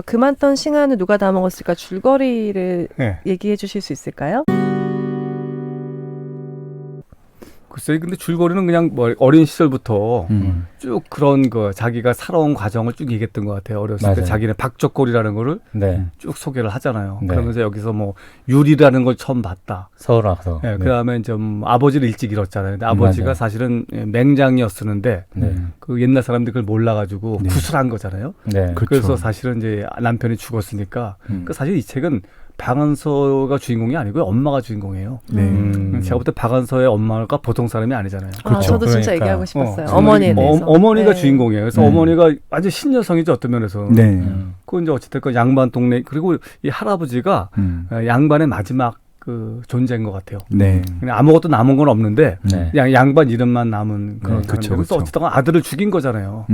그만 던 싱안을 누가 다 먹었을까 줄거리를 네. 얘기해 주실 수 있을까요? 글쎄, 근데 줄거리는 그냥 뭐 어린 시절부터 쭉 그런 거 자기가 살아온 과정을 쭉 얘기했던 것 같아요. 어렸을 때 맞아요. 자기네 박적골이라는 거를 네. 쭉 소개를 하잖아요. 네. 그러면서 여기서 뭐 유리라는 걸 처음 봤다. 서울 와서. 네, 그다음에 좀 아버지를 일찍 잃었잖아요. 근데 아버지가 맞아요. 사실은 맹장이었었는데 네. 그 옛날 사람들이 그걸 몰라가지고 네. 구술한 거잖아요. 네. 그렇죠. 그래서 사실은 이제 남편이 죽었으니까 그 사실 이 책은 박완서가 주인공이 아니고요. 엄마가 주인공이에요. 네. 제가 볼 때 박완서의 엄마가 보통 사람이 아니잖아요. 아, 저도 진짜 그러니까. 얘기하고 싶었어요. 어, 어머니에 대해서. 어머니가 네. 주인공이에요. 그래서 네. 어머니가 완전 신여성이죠. 어떤 면에서. 네. 그 이제 어쨌든 양반 동네 그리고 이 할아버지가 양반의 마지막 그 존재인 것 같아요. 네. 그냥 아무것도 남은 건 없는데 네. 그냥 양반 이름만 남은 그런 네, 사람인데 그쵸, 그래서 그쵸. 어쨌든 아들을 죽인 거잖아요.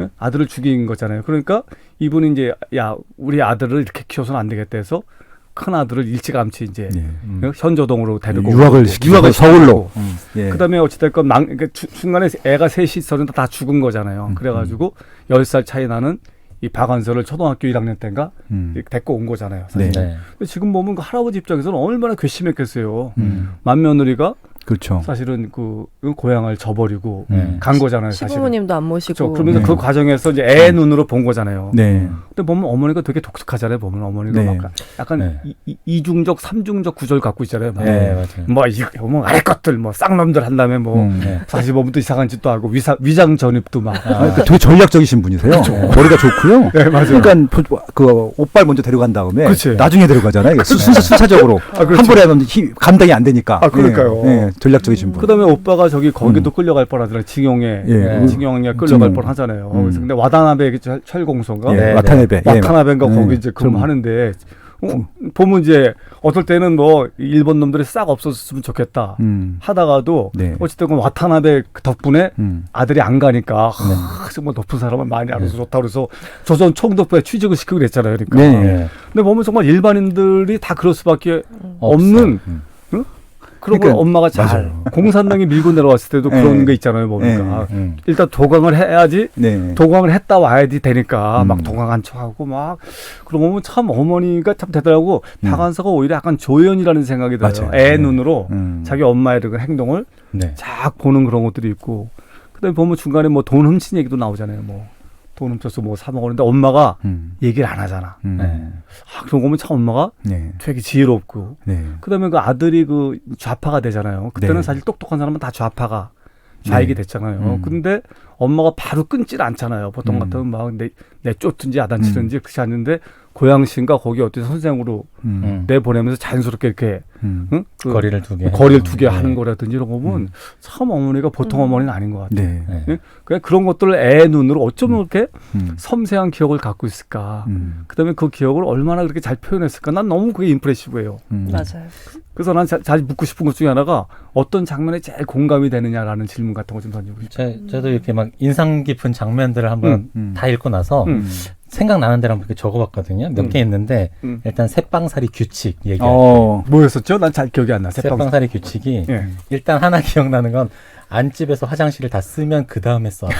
예? 아들을 죽인 거잖아요. 그러니까 이분이 이제 야 우리 아들을 이렇게 키워서는 안 되겠다 해서 큰 아들을 일찌감치 이제 네. 현조동으로 데리고 유학을 오고, 시키고 유학을 서울로. 시키고. 예. 그다음에 어찌됐건 그러니까 중간에 애가 셋이 있었는데 다 죽은 거잖아요. 그래가지고 10살 차이 나는 이 박완서를 초등학교 1학년 때인가 데리고 온 거잖아요. 사실. 네. 네. 근데 지금 보면 그 할아버지 입장에서는 얼마나 괘씸했겠어요. 맏며느리가 그렇죠. 사실은 그 고향을 저버리고 네. 간 거잖아요. 사실은. 시부모님도 안 모시고. 그렇죠. 그러면서 네. 그 과정에서 이제 애 눈으로 본 거잖아요. 네. 근데 보면 어머니가 되게 독특하잖아요. 보면 어머니가 네. 막 약간 네. 이중적, 삼중적 구조를 갖고 있잖아요. 막. 네, 맞아요. 뭐 아래 것들, 뭐 쌍놈들 한 다음에 뭐 네. 사실 보면 또 이상한 짓도 하고 위장 전입도 막. 되게 전략적이신 분이세요. 머리가 좋고요. 네, 맞아요. 그러니까 그 오빠를 먼저 데려간 다음에 그치. 나중에 데려가잖아요. 이게 순차적으로 그렇죠. 한 번에 하면 감당이 안 되니까. 아, 그러니까요. 네, 전략적이신 분. 그다음에 오빠가 저기 거기도 끌려갈 뻔하잖아요. 징용에 예. 징용에 끌려갈 징용. 뻔하잖아요. 그래서 근데 와다나베 철공소인가? 예, 네, 와타나베. 와타나베인가 예. 거기 이제 그럼 하는데 보면 이제 어떨 때는 뭐 일본 놈들이 싹 없었으면 좋겠다 하다가도 네. 어쨌든 와타나베 덕분에 아들이 안 가니까 정말 높은 사람을 많이 알아서 좋다 그래서 조선 총독부에 취직을 시키고 그랬잖아요. 그러니까. 네. 근데 보면 정말 일반인들이 다 그럴 수밖에 없는 그러고 그러니까, 엄마가 잘 맞아요. 공산당이 밀고 내려왔을 때도 네. 그런 게 있잖아요. 보니까 네. 일단 도강을 해야지 네. 도강을 했다 와야지 되니까 막 도강한 척하고 막 그러고 보면 참 어머니가 참 대단하고 박완서가 오히려 약간 조연이라는 생각이 들어요. 맞아요. 애 네. 눈으로 자기 엄마의 그 행동을 네. 쫙 보는 그런 것들이 있고 그다음에 보면 중간에 뭐 돈 훔친 얘기도 나오잖아요. 뭐 돈 훔쳐서 뭐 사 먹었는데 엄마가 얘기를 안 하잖아. 네. 그런 거 보면 참 엄마가 네. 되게 지혜롭고 네. 그다음에 그 아들이 그 좌파가 되잖아요. 그때는 네. 사실 똑똑한 사람은 다 좌파가 좌익이 네. 됐잖아요. 근데 엄마가 바로 끊질 않잖아요. 보통 같으면 막 내 쫓든지 야단치든지 그렇지 않는데 고양시인가 거기 어떤 선생으로 내보내면서 자연스럽게 이렇게 응? 그 거리를 두게 거리를 두게 하는 거라든지 이런 거 보면 참 어머니가 보통 어머니는 아닌 것 같아요. 네. 네. 응? 그냥 그런 것들을 애 눈으로 어쩌면 그렇게 섬세한 기억을 갖고 있을까. 그다음에 그 기억을 얼마나 그렇게 잘 표현했을까. 난 너무 그게 임프레시브예요. 맞아요. 그래서 난 잘 묻고 싶은 것 중에 하나가 어떤 장면에 제일 공감이 되느냐라는 질문 같은 거 좀 던지고 싶어요. 저도 이렇게 막 인상 깊은 장면들을 한번 다 읽고 나서 생각나는 대로 한번 이렇게 적어봤거든요. 몇 개 있는데 일단 새빵살이 규칙 얘기할 때 뭐였었죠? 난 잘 기억이 안 나. 새빵살이 규칙이 예. 일단 하나 기억나는 건 안집에서 화장실을 다 쓰면 그 다음에 써라.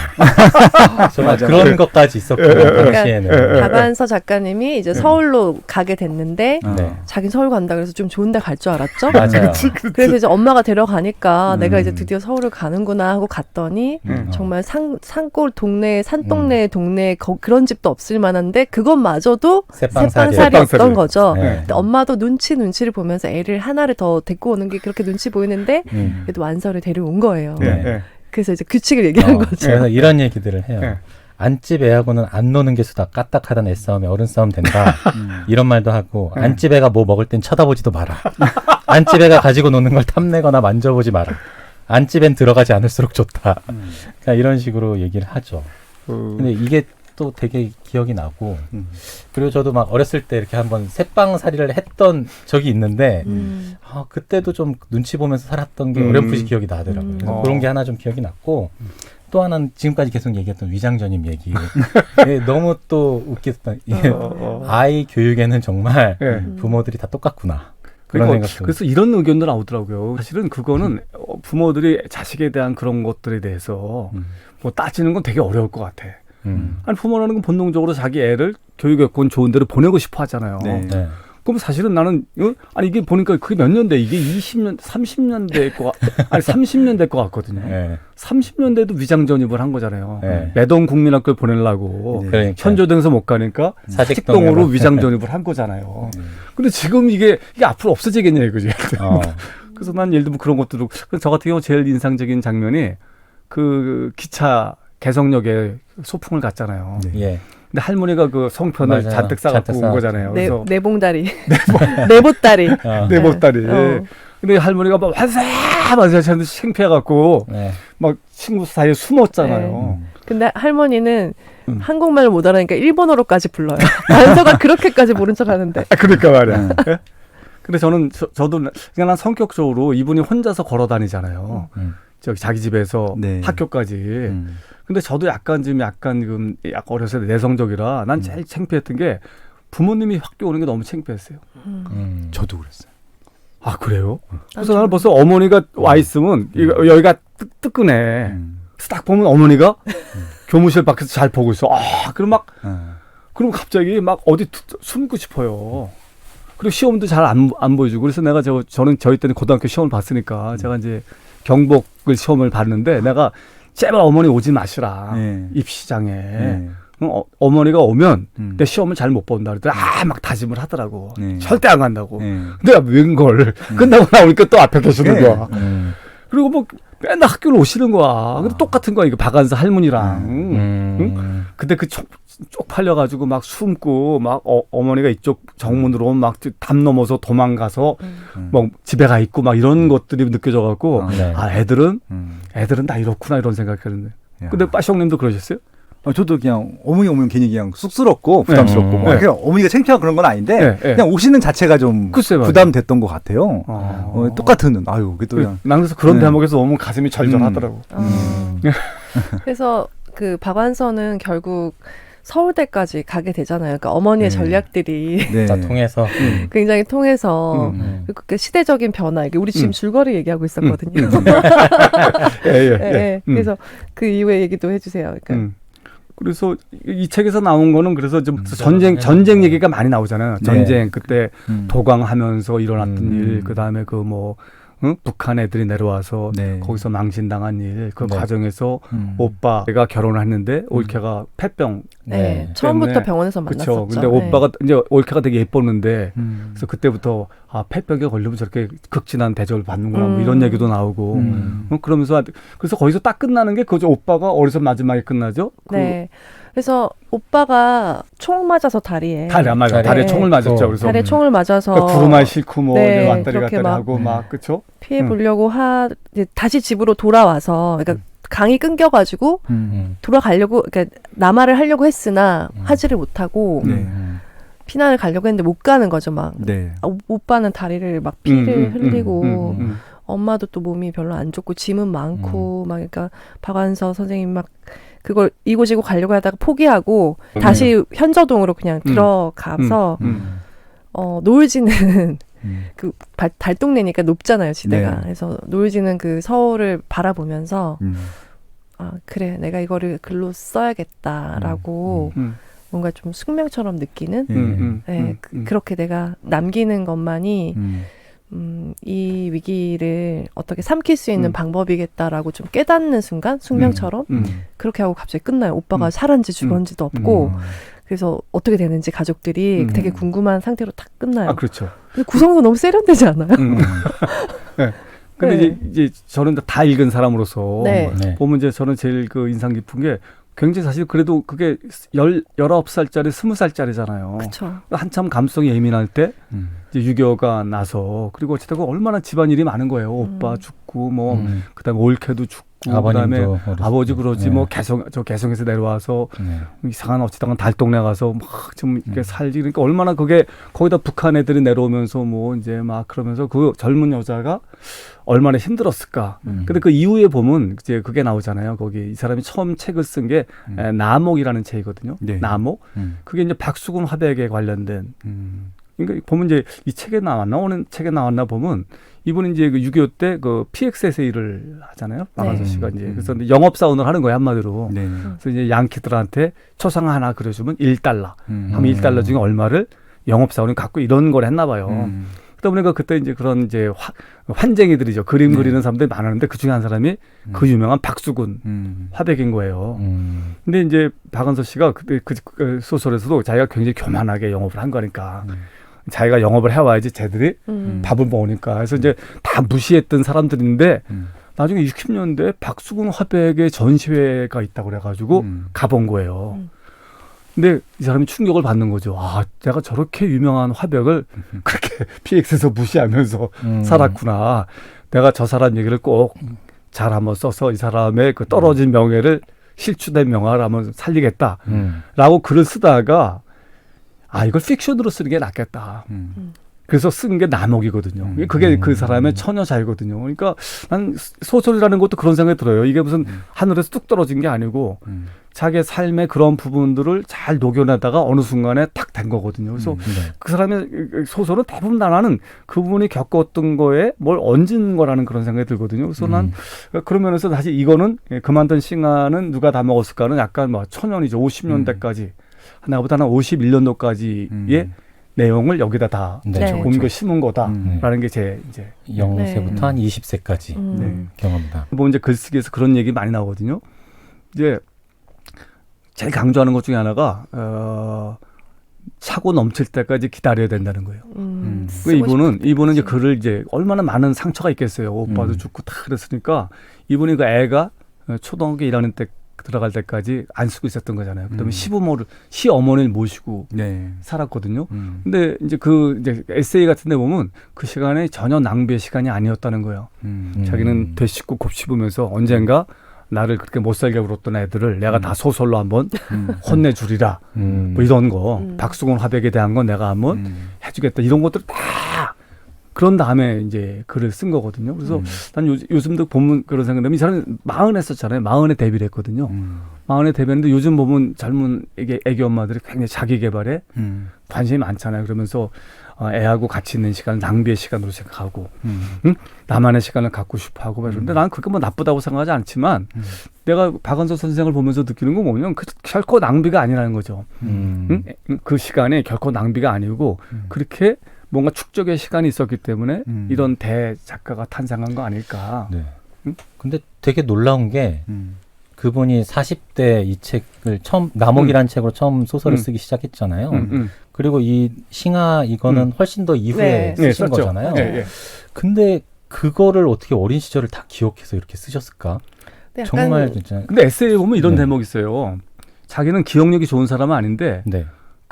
정말 그런 것까지 있었거든요. 당시에는. 그러니까 박완서 작가님이 이제 서울로 가게 됐는데 네. 자긴 서울 간다 그래서 좀 좋은 데 갈 줄 알았죠. 맞아요. 그래서 이제 엄마가 데려가니까 내가 이제 드디어 서울을 가는구나 하고 갔더니 정말 산골 동네 산동네 동네 그런 집도 없을 만한데 그것마저도 새빵살이었던 거죠. 네. 근데 엄마도 눈치를 보면서 애를 하나를 더 데리고 오는 게 그렇게 눈치 보이는데 그래도 완서를 데려온 거예요. 네. 그래서 이제 규칙을 얘기한 거죠. 그래서 이런 얘기들을 해요. 네. 안집 애하고는 안 노는 게 수다. 까딱하던 애싸움에 어른 싸움 된다. 이런 말도 하고 안집 애가 뭐 먹을 땐 쳐다보지도 마라. 안집 애가 가지고 노는 걸 탐내거나 만져보지 마라. 안집엔 들어가지 않을수록 좋다. 그러니까 이런 식으로 얘기를 하죠. 근데 이게 또 되게 기억이 나고 그리고 저도 막 어렸을 때 이렇게 한번 새빵살이를 했던 적이 있는데 그때도 좀 눈치 보면서 살았던 게 어렴풋이 기억이 나더라고요. 그래서 그런 게 하나 좀 기억이 났고 또 하나는 지금까지 계속 얘기했던 위장전입 얘기. 너무 또 웃겼던 아이 교육에는 정말 부모들이 다 똑같구나. 그래서 이런 의견도 나오더라고요. 사실은 그거는 부모들이 자식에 대한 그런 것들에 대해서 뭐 따지는 건 되게 어려울 것 같아. 아니 부모라는 건 본능적으로 자기 애를 교육 여건 좋은 데로 보내고 싶어 하잖아요. 네. 네. 그럼 사실은 나는 아니 이게 보니까 그게 몇 년대 이게 20년, 30년 될 거 아니 30년 될 것 같거든요. 네. 30년대도 위장 전입을 한 거잖아요. 네. 매동 국민학교를 보내려고 네. 그러니까. 현조등에서 못 가니까 사직동으로. 사직동으로 위장 전입을 한 거잖아요. 근데 지금 이게 앞으로 없어지겠냐 이거지. 그래서 난 예를 들면 그런 것들도 그래서 저 같은 경우 제일 인상적인 장면이 그 기차 개성역에 소풍을 갔잖아요. 네. 예. 근데 할머니가 그 송편을 맞아요. 잔뜩 싸갖고 잔뜩 온 싸갖고. 거잖아요. 그래서 내봉다리. 내보다리. 내 보따리. 어. 근데 할머니가 막 완사 하는데 창피해갖고 네. 막 친구 사이에 숨었잖아요. 근데 할머니는 한국말을 못 알아니까 일본어로까지 불러요. 단서가 그렇게까지 모른 척 하는데. 아, 그러니까 말이야. 예? 근데 저도 그냥 난 성격적으로 이분이 혼자서 걸어 다니잖아요. 저기 자기 집에서 네. 학교까지. 근데 저도 약간 약간 어렸을 때 내성적이라 난 제일 창피했던 게 부모님이 학교 오는 게 너무 창피했어요. 저도 그랬어요. 아 그래요? 그래서 나는 벌써 어머니가 와 있으면 여기가 뜨끈해. 그래서 딱 보면 어머니가 교무실 밖에서 잘 보고 있어. 아 그럼 막 그럼 갑자기 막 어디 숨고 싶어요. 그리고 시험도 잘 안 보여주고 그래서 내가 저는 저희 때는 고등학교 시험을 봤으니까 제가 이제 경복을 시험을 봤는데 내가 제발 어머니 오지 마시라 입시장에 어머니가 오면 내 시험을 잘 못 본다 그러더니 막 다짐을 하더라고. 절대 안 간다고. 근데 웬걸 끝나고 나오니까 또 앞에 계시는 거야. 그리고 뭐 맨날 학교를 오시는 거야. 근데 똑같은 거야. 이거 박안사 할머니랑. 응? 근데 그 쪽팔려가지고 막 숨고 막 어머니가 이쪽 정문으로 막 담 넘어서 도망가서 뭐 집에 가 있고 막 이런 것들이 느껴져갖고 네. 아 애들은 다 이렇구나 이런 생각했는데. 근데 빠숑님도 그러셨어요? 저도 그냥 어머니 오면 괜히 그냥 쑥스럽고 부담스럽고 뭐 그냥 어머니가 창피하고 그런 건 아닌데 그냥 오시는 자체가 좀 부담됐던 것 같아요. 똑같은 아유 그게 또 그냥 난 그래서 그런 대목에서 너무 가슴이 절절하더라고. 그래서 그 박완서는 결국 서울대까지 가게 되잖아요. 그러니까 어머니의 전략들이 다 통해서 굉장히 통해서 그 시대적인 변화. 이게 우리 지금 줄거리 얘기하고 있었거든요. 그래서 그 이후의 얘기도 해주세요. 그러니까. 그래서 이 책에서 나온 거는 그래서 좀 전쟁 얘기가 많이 나오잖아요. 전쟁 그때 도광하면서 일어났던 일, 그 다음에 그 뭐 북한 애들이 내려와서 거기서 망신당한 일, 그 과정에서 오빠가 결혼했는데 올케가 폐병. 처음부터 병원에서 만났었죠. 그렇죠. 근데 오빠가 이제 올케가 되게 예뻤는데 그래서 그때부터 폐병에 걸리면 저렇게 극진한 대접을 받는구나 뭐 이런 얘기도 나오고 그러면서 그래서 거기서 딱 끝나는 게 그죠. 오빠가 어디서 마지막에 끝나죠? 그래서 오빠가 총 맞아서 다리에 다리에 총을 맞았죠. 그래서 다리에 총을 맞아서 그러니까 구루마에 싣고 뭐 왔다리 갔다리 하고 막 그렇죠. 피해 보려고 이제 다시 집으로 돌아와서 그러니까 강이 끊겨가지고 돌아가려고 그러니까 남하를 하려고 했으나 하지를 못하고 피난을 가려고 했는데 못 가는 거죠. 막 오빠는 다리를 막 피를 흘리고 엄마도 또 몸이 별로 안 좋고 짐은 많고 막 그러니까 박완서 선생님 막 그걸 이고지고 가려고 하다가 포기하고 다시 현저동으로 그냥 들어가서 노을지는 그 달동네니까 높잖아요 지대가. 그래서 노을지는 그 서울을 바라보면서 아 그래 내가 이거를 글로 써야겠다라고 뭔가 좀 숙명처럼 느끼는 그렇게 내가 남기는 것만이 이 위기를 어떻게 삼킬 수 있는 방법이겠다라고 좀 깨닫는 순간 숙명처럼 그렇게 하고 갑자기 끝나요. 오빠가 살았는지 죽었는지도 없고 그래서 어떻게 되는지 가족들이 되게 궁금한 상태로 딱 끝나요. 아 그렇죠. 근데 구성도 너무 세련되지 않아요? 근데 이제 저는 다 읽은 사람으로서 보면 이제 저는 제일 그 인상 깊은 게 굉장히 사실 그래도 그게 19살짜리 20살짜리잖아요. 그쵸. 한참 감성이 예민할 때 이제 유교가 나서 그리고 어쨌든 얼마나 집안일이 많은 거예요. 오빠 죽고 뭐 그다음에 올케도 죽고 그다음에 아버지 그러지 뭐 개성에서 내려와서 이상한 어찌다가 달동네 가서 막 좀 이렇게 살지 그러니까 얼마나 그게 거기다 북한 애들이 내려오면서 뭐 이제 막 그러면서 그 젊은 여자가 얼마나 힘들었을까. 근데 그 이후에 보면 이제 그게 나오잖아요. 거기 이 사람이 처음 책을 쓴 게 나목이라는 책이거든요. 나목. 그게 이제 박수근 화백에 관련된. 그러니까 보면 이제 이 책에 나왔나 보면 이분은 이제 그 6.25 때 그 PXSA를 하잖아요. 박한서 네. 씨가 이제 그래서 영업사원을 하는 거예요, 한마디로. 네. 그래서 이제 양키들한테 초상 하나 그려주면 $1. 하면 $1 중에 얼마를 영업사원이 갖고 이런 걸 했나 봐요. 그러다 보니까 그때 이제 그런 이제 환쟁이들이죠. 그림 그리는 사람들이 많았는데 그 중에 한 사람이 그 유명한 박수근 화백인 거예요. 근데 이제 박한서 씨가 그때 그 소설에서도 자기가 굉장히 교만하게 영업을 한 거니까 자기가 영업을 해와야지 쟤들이 밥을 먹으니까. 그래서 이제 다 무시했던 사람들인데 나중에 60년대 박수근 화백의 전시회가 있다고 그래가지고 가본 거예요. 근데 이 사람이 충격을 받는 거죠. 아, 내가 저렇게 유명한 화백을 그렇게 PX에서 무시하면서 살았구나. 내가 저 사람 얘기를 꼭 잘 한번 써서 이 사람의 그 떨어진 명예를 실추된 명화를 한번 살리겠다라고 글을 쓰다가 아, 이걸 픽션으로 쓰는 게 낫겠다. 그래서 쓴 게 남옥이거든요. 그게 그 사람의 처녀자이거든요. 그러니까 난 소설이라는 것도 그런 생각이 들어요. 이게 무슨 하늘에서 뚝 떨어진 게 아니고 자기의 삶의 그런 부분들을 잘 녹여내다가 어느 순간에 탁 된 거거든요. 그래서 그 사람의 소설은 대부분 나는 그분이 겪었던 거에 뭘 얹은 거라는 그런 생각이 들거든요. 그래서 난 그런 면에서 사실 이거는 그만둔 싱아는 누가 다 먹었을까는 약간 뭐 천년이죠. 50년대까지 나보다 한 51년도까지의 내용을 여기다 다 네. 옮겨 심은 거다라는 게 제 이제 0세부터 한 20세까지 경험담. 뭐 이제 글쓰기에서 그런 얘기 많이 나오거든요. 이제 제일 강조하는 것 중에 하나가 차고 넘칠 때까지 기다려야 된다는 거예요. 이분은 이제 글을 이제 얼마나 많은 상처가 있겠어요. 오빠도 죽고 다 그랬으니까 이분이 그 애가 초등학교 1학년 때 들어갈 때까지 안 쓰고 있었던 거잖아요. 그다음에 시어머니를 모시고 살았거든요. 근데 이제 이제 에세이 같은 데 보면 그 시간에 전혀 낭비의 시간이 아니었다는 거예요. 자기는 되씹고 곱씹으면서 언젠가 나를 그렇게 못 살게 굴었던 애들을 내가 다 소설로 한번 혼내주리라. 뭐 이런 거. 박수근 화백에 대한 건 내가 한번 해주겠다. 이런 것들 다 그런 다음에 이제 글을 쓴 거거든요. 그래서 난 요즘도 보면 그런 생각이 이 사람이 40에 썼잖아요. 40에 데뷔를 했거든요. 40에 데뷔했는데 요즘 보면 젊은 애기 엄마들이 굉장히 자기 개발에 관심이 많잖아요. 그러면서 애하고 같이 있는 시간을 낭비의 시간으로 생각하고 나만의 시간을 갖고 싶어하고 그런데 나는 그게 뭐 나쁘다고 생각하지 않지만 내가 박한서 선생을 보면서 느끼는 건 뭐냐면 결코 낭비가 아니라는 거죠. 그 시간이 결코 낭비가 아니고 그렇게 뭔가 축적의 시간이 있었기 때문에 이런 대작가가 탄생한 거 아닐까. 네. 근데 되게 놀라운 게 그분이 40대 이 책을 처음 남옥이라는 책으로 처음 소설을 쓰기 시작했잖아요. 그리고 이 싱아 이거는 훨씬 더 이후에 쓰신 거잖아요. 근데 그거를 어떻게 어린 시절을 다 기억해서 이렇게 쓰셨을까? 정말 진짜. 근데 에세이에 보면 이런 대목이 있어요. 자기는 기억력이 좋은 사람은 아닌데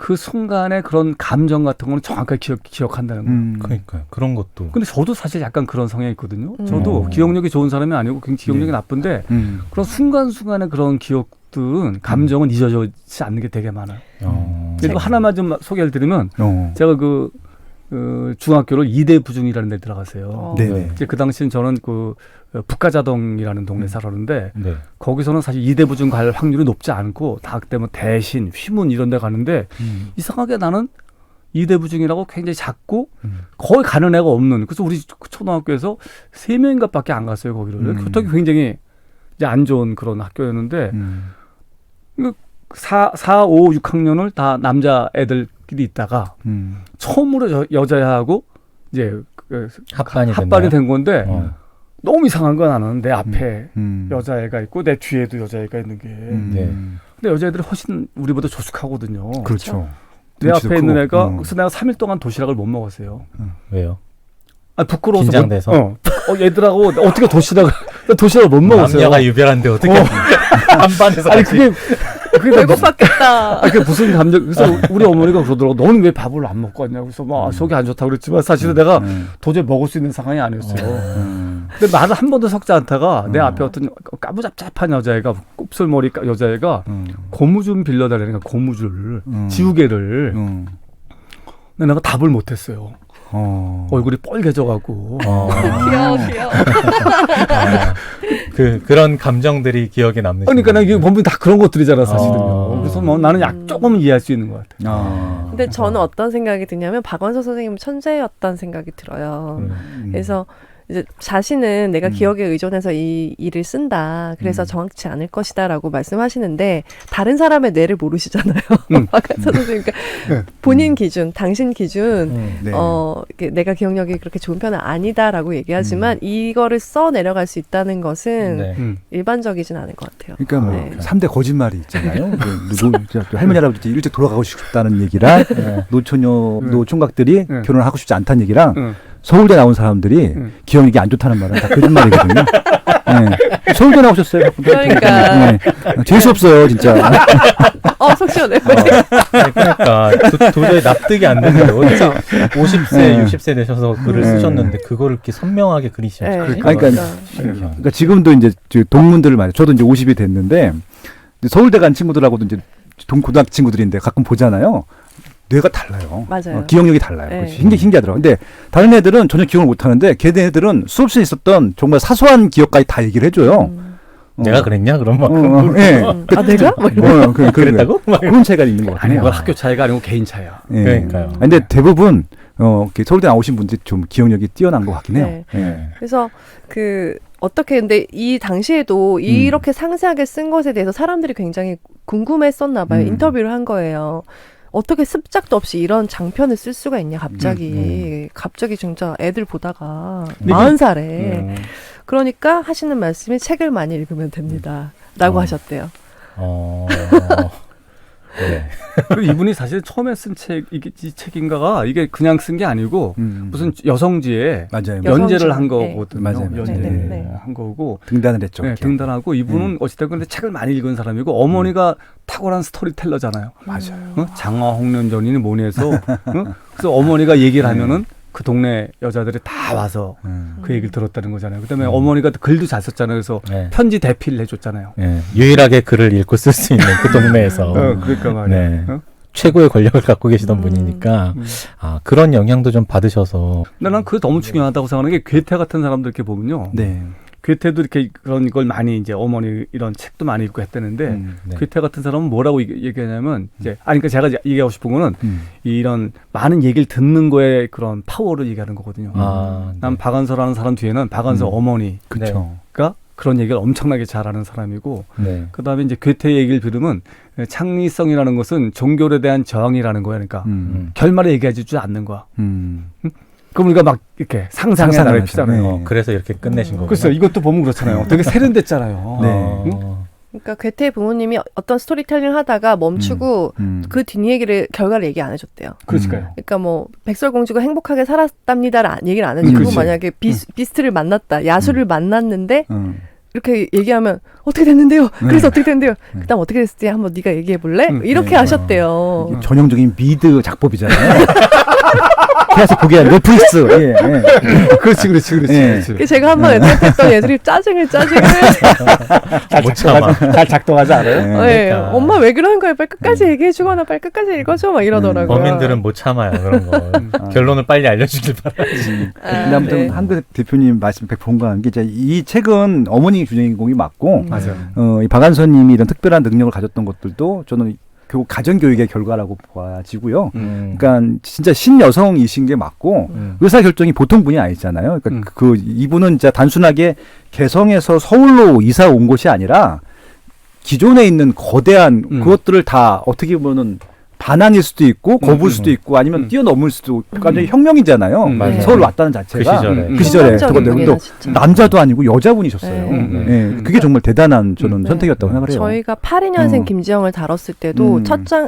그 순간의 그런 감정 같은 거는 정확하게 기억한다는 거예요. 그러니까요. 그런 것도. 근데 저도 사실 약간 그런 성향이 있거든요. 저도 기억력이 좋은 사람이 아니고 굉장히 기억력이 나쁜데 그런 순간순간의 그런 기억들은 감정은 잊어지지 않는 게 되게 많아요. 그리고 하나만 좀 소개를 드리면 제가 그 중학교를 이대 부중이라는 데 들어갔어요. 이제 그 당시엔 저는 그 북가자동이라는 동네에 살았는데 거기서는 사실 이대 부중 갈 확률이 높지 않고 다 그때 뭐 대신, 휘문 이런 데 가는데 이상하게 나는 이대 부중이라고 굉장히 작고 거의 가는 애가 없는. 그래서 우리 초등학교에서 3명인가 밖에 안 갔어요, 거기를. 교통이 굉장히 이제 안 좋은 그런 학교였는데 4, 5, 6학년을 다 남자애들끼리 있다가 처음으로 여자애하고 이제 합반이 된 건데 너무 이상한 건 나는 내 앞에 여자애가 있고 내 뒤에도 여자애가 있는 게. 근데 여자애들이 훨씬 우리보다 조숙하거든요. 그렇죠. 내 앞에 있는 애가 그래서 내가 3일 동안 도시락을 못 먹었어요. 왜요? 아, 부끄러워서. 긴장돼서. 얘들하고 어떻게 도시락을 못 먹었어요. 남녀가 유별한데 어떻게 한 반에서 아니 같이. 그게 배고팠겠다. 그게 무슨 감정? 그래서 우리 어머니가 그러더라고. 너는 왜 밥을 안 먹고 왔냐고. 그래서 막 속이 안 좋다고 그랬지만 사실은 내가 도저히 먹을 수 있는 상황이 아니었어요. 근데 말을 한 번도 섞지 않다가 내 앞에 어떤 까무잡잡한 여자애가 곱슬머리 여자애가 고무 좀 빌려달라니까 고무줄 지우개를. 근데 내가 답을 못했어요. 얼굴이 뻘개져가고. 귀여워. 그런 감정들이 기억에 남는. 그러니까 나 이게 보면 다 그런 것들이잖아 사실은요. 그래서 뭐 나는 조금 이해할 수 있는 것 같아요. 근데 저는 어떤 생각이 드냐면 박완서 선생님은 천재였다는 생각이 들어요. 그래서 이제 자신은 내가 기억에 의존해서 이 일을 쓴다. 그래서 정확치 않을 것이다라고 말씀하시는데 다른 사람의 뇌를 모르시잖아요. 박완서 선생님. 그러니까 본인 기준, 당신 기준, 네. 이게 내가 기억력이 그렇게 좋은 편은 아니다라고 얘기하지만 이거를 써 내려갈 수 있다는 것은 일반적이진 않을 것 같아요. 그러니까 뭐 3대 거짓말이 있잖아요. 할머니 할아버지 일찍 돌아가고 싶다는 얘기랑 노처녀 노총각들이 결혼하고 싶지 않다는 얘기랑 서울대 나온 사람들이 기억력이 안 좋다는 말은 다 거짓말이거든요. 네. 서울대 나오셨어요? 그러니까. 네. 재수 없어요, 진짜. 속 시원해. 그러니까 도저히 납득이 안 되는데 어떻게 50세, 60세 되셔서 글을 쓰셨는데 그거를 이렇게 선명하게 그리시죠. 그러니까 지금도 이제 동문들을 많이, 저도 이제 50이 됐는데 서울대 간 친구들하고도 이제 고등학교 친구들인데 가끔 보잖아요. 뇌가 달라요. 맞아요. 기억력이 달라요. 네. 신기하더라고요. 근데 다른 애들은 전혀 기억을 못 하는데 걔네들은 수업실에 있었던 정말 사소한 기억까지 다 얘기를 해줘요. 내가 그랬냐? 그런 막. 네. 내가? 그랬다고? 그런 차이가 있는 것 같아요. 아니, 그건 학교 차이가 아니고 개인 차이야. 네. 그러니까요. 근데 대부분 서울대 나오신 분들이 좀 기억력이 뛰어난 것 같긴 해요. 네. 네. 그래서 어떻게 근데 이 당시에도 이렇게 상세하게 쓴 것에 대해서 사람들이 굉장히 궁금했었나 봐요. 인터뷰를 한 거예요. 어떻게 습작도 없이 이런 장편을 쓸 수가 있냐 갑자기. 갑자기 진짜 애들 보다가 40살에. 그러니까 하시는 말씀이 책을 많이 읽으면 됩니다. 라고 하셨대요. 네. 그리고 이분이 사실 처음에 쓴 책, 이 책인가가 이게 그냥 쓴 게 아니고 무슨 여성지에 맞아요. 연재를 한 거거든요. 맞아요. 연재한 거고. 등단을 했죠. 네, 등단하고 이분은 어쨌든 근데 책을 많이 읽은 사람이고 어머니가 탁월한 스토리텔러잖아요. 맞아요. 장화 홍련전이니 뭐니 해서 그래서 어머니가 얘기를 하면은 그 동네 여자들이 다 와서 그 얘기를 들었다는 거잖아요. 그다음에 어머니가 글도 잘 썼잖아요. 그래서 편지 대필을 해줬잖아요. 유일하게 글을 읽고 쓸 수 있는 그 동네에서. 그러니까 말이야. 네. 최고의 권력을 갖고 계시던 분이니까 그런 영향도 좀 받으셔서. 근데 난 그게 너무 중요하다고 생각하는 게 괴테 같은 사람들 이렇게 보면요. 네. 괴테도 이렇게 그런 걸 많이 이제 어머니 이런 책도 많이 읽고 했다는데 괴테 같은 사람은 뭐라고 얘기하냐면 이제 그러니까 제가 얘기하고 싶은 거는 이런 많은 얘기를 듣는 거에 그런 파워를 얘기하는 거거든요. 난 박완서라는 사람 뒤에는 박완서 어머니가 그런 얘기를 엄청나게 잘하는 사람이고 그다음에 이제 괴테 얘기를 들으면 창의성이라는 것은 종교에 대한 저항이라는 거야. 그러니까 결말에 얘기하지 않는 거야. 그럼 우리가 막 이렇게 상상해 나갈 필요하네요. 그래서 이렇게 끝내신 거구나. 글쎄요. 이것도 보면 그렇잖아요. 되게 세련됐잖아요. 그러니까 괴테의 부모님이 어떤 스토리텔링을 하다가 멈추고 그 뒷얘기를 결과를 얘기 안 해줬대요. 그러니까요. 그러니까 뭐 백설공주가 행복하게 살았답니다라는 얘기를 안 해주고 만약에 비스트를 만났다, 야수를 만났는데 이렇게 얘기하면 어떻게 됐는데요? 그래서 어떻게 됐는데요? 그다음 어떻게 됐을지 한번 네가 얘기해 볼래? 이렇게 하셨대요. 전형적인 미드 작법이잖아요. 그래서 보게 하는 넷플릭스. 그렇지. 제가 한번 애들한테 했더니 애들이 짜증을 못 참아. 잘 작동하지 않아요? 네. 엄마 왜 그러는 거예요? 빨리 끝까지 얘기해주거나 빨리 끝까지 읽어줘 막 이러더라고요. 범인들은 못 참아요 그런 거. 결론을 빨리 알려주길 바라지. 근데 아무튼 한국 대표님 말씀 100% 공감한 게 이 책은 어머니 주인공이 맞고 맞아요. 이 박완서님이 이런 특별한 능력을 가졌던 것들도 저는 결국 가정교육의 결과라고 봐지고요. 그러니까 진짜 신여성이신 게 맞고 의사결정이 보통 분이 아니잖아요. 그러니까 이분은 진짜 단순하게 개성에서 서울로 이사 온 것이 아니라 기존에 있는 거대한 그것들을 다 어떻게 보면은 반항일 수도 있고 거부일 수도 있고 아니면 뛰어넘을 수도 완전히 혁명이잖아요. 서울 왔다는 자체가 그 시절에 남자도 아니고 여자분이셨어요. 그게 정말 대단한 저는 선택이었다고 생각을 해요. 저희가 82년생 김지영을 다뤘을 때도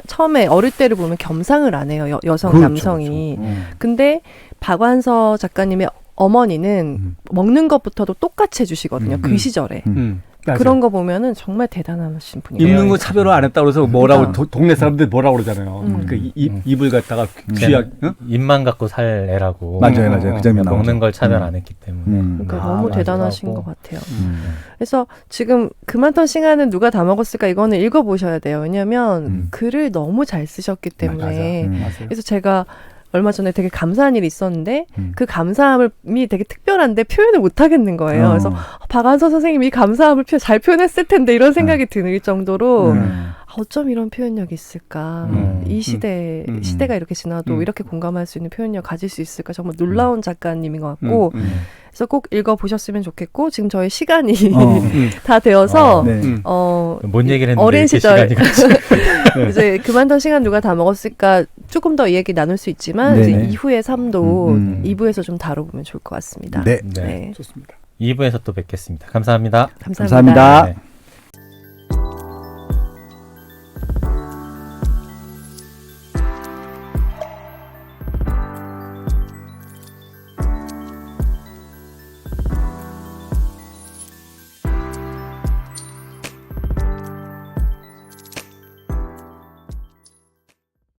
처음에 어릴 때를 보면 겸상을 안 해요. 여성, 남성이. 근데 박완서 작가님의 어머니는 먹는 것부터도 똑같이 해주시거든요. 그 시절에. 그런 거 보면은 정말 대단하신 분이에요. 입는 거 차별을 안 했다고 해서 뭐라고 동네 사람들이 뭐라고 그러잖아요. 그러니까 입을 갖다가 귀하게 입만 갖고 살 애라고. 맞아요. 그 장면 나오죠. 먹는 걸 차별 안 했기 때문에. 그러니까 너무 대단하신 것 같아요. 그래서 지금 그 많던 시간은 누가 다 먹었을까 이거는 읽어보셔야 돼요. 왜냐하면 글을 너무 잘 쓰셨기 때문에. 맞아요. 그래서 제가 얼마 전에 되게 감사한 일이 있었는데 그 감사함이 되게 특별한데 표현을 못 하겠는 거예요. 그래서 박완서 선생님이 이 감사함을 잘 표현했을 텐데 이런 생각이 들 정도로 어쩜 이런 표현력이 있을까? 이 시대가 이렇게 지나도 이렇게 공감할 수 있는 표현력 가질 수 있을까? 정말 놀라운 작가님인 것 같고 그래서 꼭 읽어보셨으면 좋겠고 지금 저희 시간이 다 되어서 뭔 얘기를 했는데 어린 시절 시간이 같이. 이제 그만둔 시간 누가 다 먹었을까 조금 더 이 얘기 나눌 수 있지만 이제 이후의 삶도 2부에서 좀 다뤄보면 좋을 것 같습니다. 네. 네. 좋습니다. 2부에서 또 뵙겠습니다. 감사합니다. 감사합니다. 감사합니다. 네.